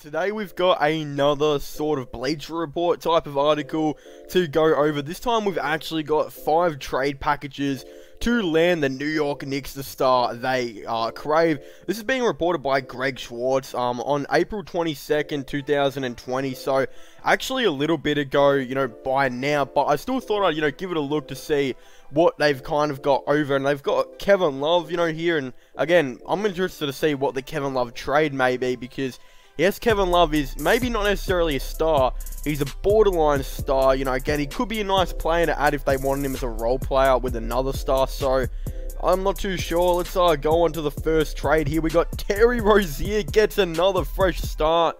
Today we've got another sort of Bleacher Report type of article to go over. This time we've actually got 5 trade packages to land the New York Knicks the star they crave. This is being reported by Greg Schwartz on April 22nd, 2020. So actually a little bit ago, by now. But I still thought I'd, give it a look to see what they've kind of got over. And they've got Kevin Love, here. And again, I'm interested to see what the Kevin Love trade may be, because yes, Kevin Love is maybe not necessarily a star. He's a borderline star. Again, he could be a nice player to add if they wanted him as a role player with another star. So, I'm not too sure. Let's go on to the first trade here. We got Terry Rozier gets another fresh start.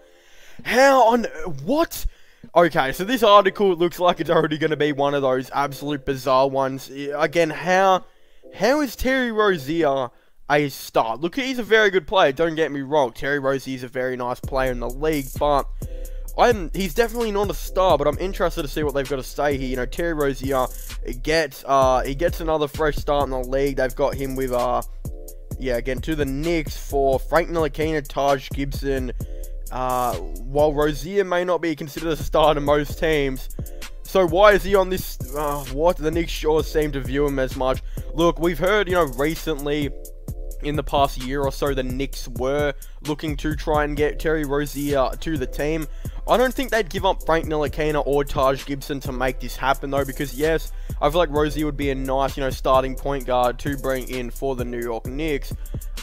What? Okay, so this article looks like it's already going to be one of those absolute bizarre ones. Again, how is Terry Rozier a star? Look, he's a very good player, don't get me wrong. Terry Rozier is a very nice player in the league, but he's definitely not a star. But I'm interested to see what they've got to say here. Terry Rozier gets another fresh start in the league. They've got him with again to the Knicks for Frank Ntilikina, Taj Gibson. While Rozier may not be considered a star to most teams, so why is he on this? What the Knicks sure seem to view him as much. Look, we've heard recently, in the past year or so, the Knicks were looking to try and get Terry Rozier to the team. I don't think they'd give up Frank Ntilikina or Taj Gibson to make this happen, though, because yes, I feel like Rozier would be a nice, starting point guard to bring in for the New York Knicks.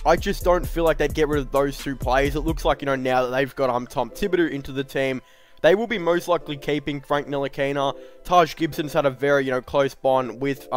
I just don't feel like they'd get rid of those two players. It looks like, now that they've got Tom Thibodeau into the team, they will be most likely keeping Frank Ntilikina. Taj Gibson's had a very, close bond with,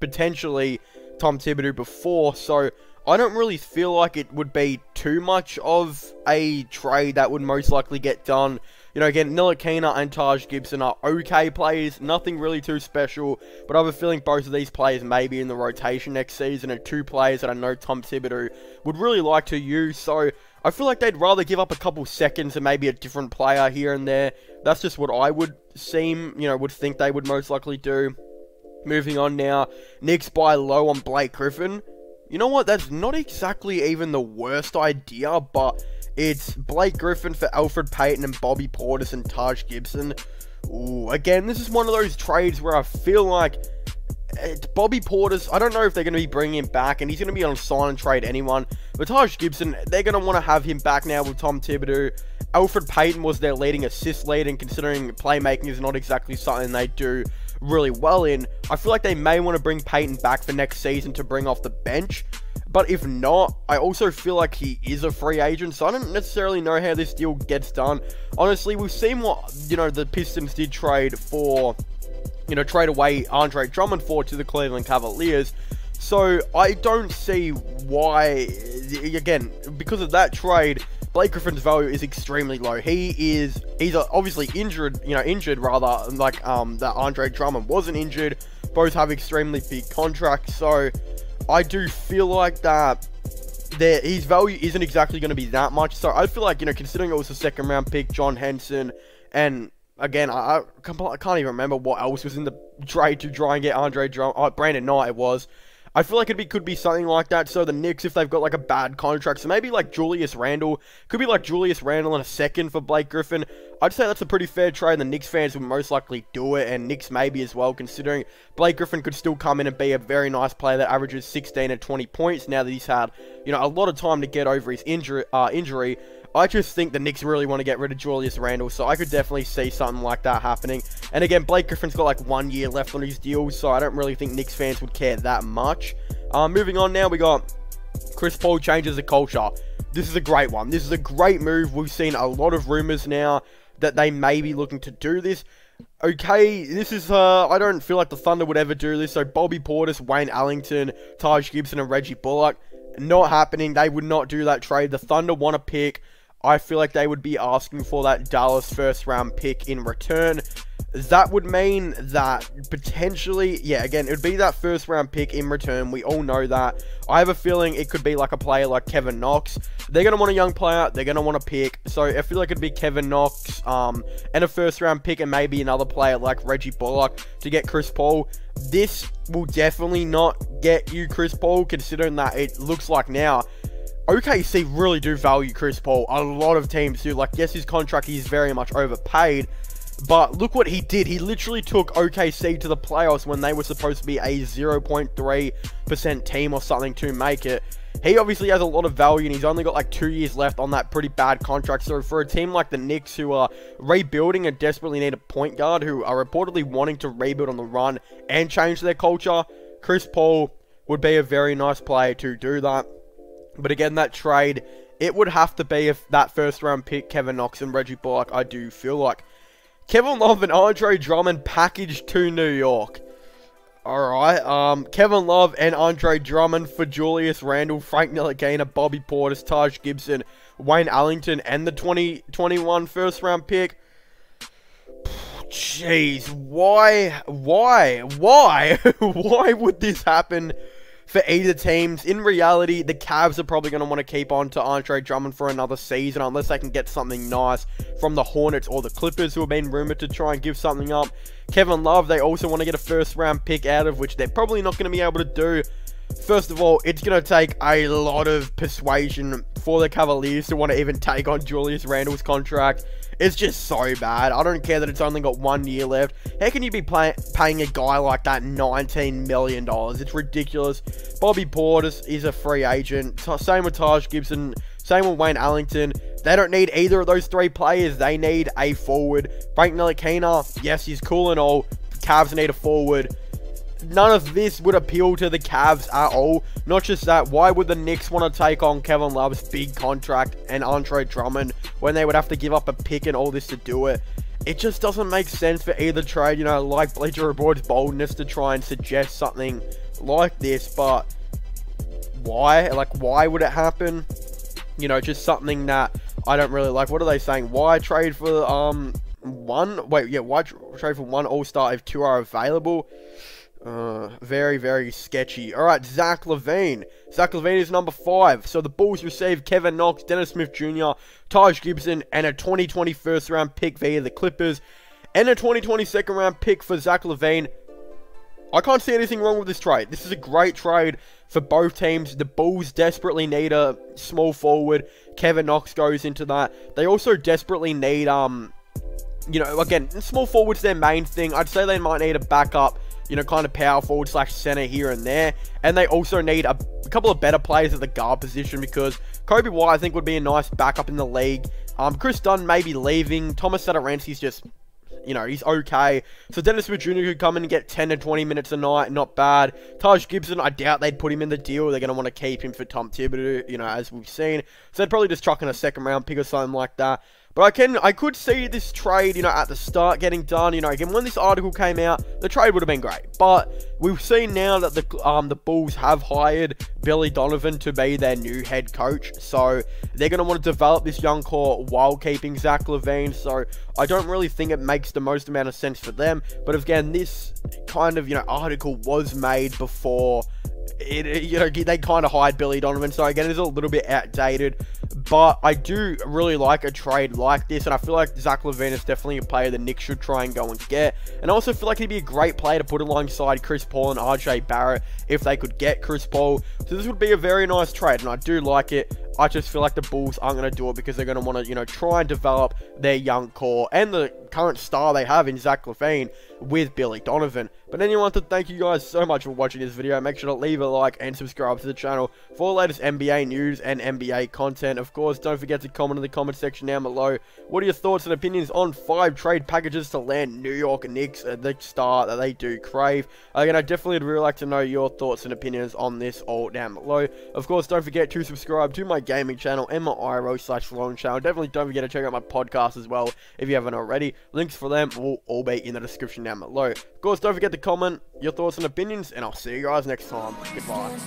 potentially Tom Thibodeau before, so I don't really feel like it would be too much of a trade that would most likely get done. Again, Ntilikina and Taj Gibson are okay players, nothing really too special, but I have a feeling both of these players may be in the rotation next season, and 2 players that I know Tom Thibodeau would really like to use, so I feel like they'd rather give up a couple seconds and maybe a different player here and there. That's just what I would would think they would most likely do. Moving on now, Knicks buy low on Blake Griffin. You know what, that's not exactly even the worst idea, but it's Blake Griffin for Elfrid Payton and Bobby Portis and Taj Gibson. Ooh, again, this is one of those trades where I feel like Bobby Portis, I don't know if they're going to be bringing him back, and he's going to be on sign and trade anyone. But Taj Gibson, they're going to want to have him back now with Tom Thibodeau. Elfrid Payton was their leading assist lead, and considering playmaking is not exactly something they do really well in, I feel like they may want to bring Payton back for next season to bring off the bench. But if not, I also feel like he is a free agent, so I don't necessarily know how this deal gets done. Honestly, we've seen what, the Pistons did trade for, trade away Andre Drummond for to the Cleveland Cavaliers. So I don't see why, again, because of that trade, Blake Griffin's value is extremely low. He's obviously injured, rather, like that Andre Drummond wasn't injured. Both have extremely big contracts, so I do feel like that his value isn't exactly going to be that much. So I feel like, considering it was a second round pick, John Henson, and again, I can't even remember what else was in the trade to try and get Andre Drummond. Brandon Knight it was. I feel like it could be something like that. So the Knicks, if they've got like a bad contract, so maybe like Julius Randle, could be like Julius Randle in a second for Blake Griffin. I'd say that's a pretty fair trade. The Knicks fans would most likely do it, and Knicks maybe as well, considering Blake Griffin could still come in and be a very nice player that averages 16 and 20 points now that he's had, a lot of time to get over his injury. I just think the Knicks really want to get rid of Julius Randle, so I could definitely see something like that happening. And again, Blake Griffin's got like 1 year left on his deal, so I don't really think Knicks fans would care that much. Moving on now, we got Chris Paul changes the culture. This is a great one. This is a great move. We've seen a lot of rumors now that they may be looking to do this. Okay, this is, I don't feel like the Thunder would ever do this. So Bobby Portis, Wayne Ellington, Taj Gibson, and Reggie Bullock, not happening. They would not do that trade. The Thunder want to pick. I feel like they would be asking for that Dallas first round pick in return. That would mean that potentially, again, it would be that first round pick in return. We all know that. I have a feeling it could be like a player like Kevin Knox. They're going to want a young player. They're going to want to pick. So I feel like it'd be Kevin Knox and a first round pick, and maybe another player like Reggie Bullock to get Chris Paul. This will definitely not get you Chris Paul, considering that it looks like now OKC really do value Chris Paul. A lot of teams do. Like, yes, his contract is very much overpaid, but look what he did. He literally took OKC to the playoffs when they were supposed to be a 0.3% team or something to make it. He obviously has a lot of value, and he's only got like 2 years left on that pretty bad contract. So for a team like the Knicks, who are rebuilding and desperately need a point guard, who are reportedly wanting to rebuild on the run and change their culture, Chris Paul would be a very nice player to do that. But again, that trade, it would have to be if that first round pick, Kevin Knox and Reggie Bullock, I do feel like. Kevin Love and Andre Drummond packaged to New York. Alright, Kevin Love and Andre Drummond for Julius Randle, Frank Ntilikina, Bobby Portis, Taj Gibson, Wayne Ellington, and the 2021 first round pick. Jeez, why why would this happen for either teams? In reality, the Cavs are probably going to want to keep on to Andre Drummond for another season unless they can get something nice from the Hornets or the Clippers, who have been rumored to try and give something up. Kevin Love, they also want to get a first round pick out of, which they're probably not going to be able to do. First of all, it's going to take a lot of persuasion for the Cavaliers to want to even take on Julius Randle's contract. It's just so bad. I don't care that it's only got 1 year left. How can you be paying a guy like that $19 million? It's ridiculous. Bobby Portis is a free agent. Same with Taj Gibson. Same with Wayne Ellington. They don't need either of those three players. They need a forward. Frank Ntilikina, yes, he's cool and all. Cavs need a forward. None of this would appeal to the Cavs at all. Not just that, why would the Knicks want to take on Kevin Love's big contract and Andre Drummond when they would have to give up a pick and all this to do it? It just doesn't make sense for either trade. You know, like Bleacher Report's boldness to try and suggest something like this, but why? Like, why would it happen? You know, just something that I don't really like. What are they saying? Why trade for why trade for one All-Star if two are available? Very, very sketchy. Alright, Zach LaVine. Zach LaVine is number 5. So the Bulls received Kevin Knox, Dennis Smith Jr., Taj Gibson, and a 2020 first round pick via the Clippers, and a 2020 second round pick for Zach LaVine. I can't see anything wrong with this trade. This is a great trade for both teams. The Bulls desperately need a small forward. Kevin Knox goes into that. They also desperately need, you know, again, small forward's their main thing. I'd say they might need a backup, you know, kind of power forward / center here and there. And they also need a couple of better players at the guard position, because Kobe White, I think, would be a nice backup in the league. Chris Dunn may be leaving. Thomas Satoransky's just, you know, he's okay. So Dennis Smith Jr. could come in and get 10 to 20 minutes a night. Not bad. Taj Gibson, I doubt they'd put him in the deal. They're going to want to keep him for Tom Thibodeau, you know, as we've seen. So they'd probably just chuck in a second round pick or something like that. But I could see this trade, you know, at the start getting done. You know, again, when this article came out, the trade would have been great. But we've seen now that the Bulls have hired Billy Donovan to be their new head coach. So they're going to want to develop this young core while keeping Zach LaVine. So I don't really think it makes the most amount of sense for them. But again, this kind of, you know, article was made before you know, they kind of hired Billy Donovan, so again, it's a little bit outdated, but I do really like a trade like this, and I feel like Zach LaVine is definitely a player the Knicks should try and go and get, and I also feel like he'd be a great player to put alongside Chris Paul and RJ Barrett if they could get Chris Paul, so this would be a very nice trade, and I do like it. I just feel like the Bulls aren't going to do it because they're going to want to, you know, try and develop their young core and the current star they have in Zach LaVine with Billy Donovan. But anyway, I want to thank you guys so much for watching this video. Make sure to leave a like and subscribe to the channel for the latest NBA news and NBA content. Of course, don't forget to comment in the comment section down below. What are your thoughts and opinions on 5 trade packages to land New York Knicks at the star that they do crave? Again, I definitely would really like to know your thoughts and opinions on this all down below. Of course, don't forget to subscribe to my gaming channel and my IRL/Loan channel. Definitely don't forget to check out my podcast as well if you haven't already. Links for them will all be in the description down below. Of course, don't forget to comment your thoughts and opinions, and I'll see you guys next time. Goodbye.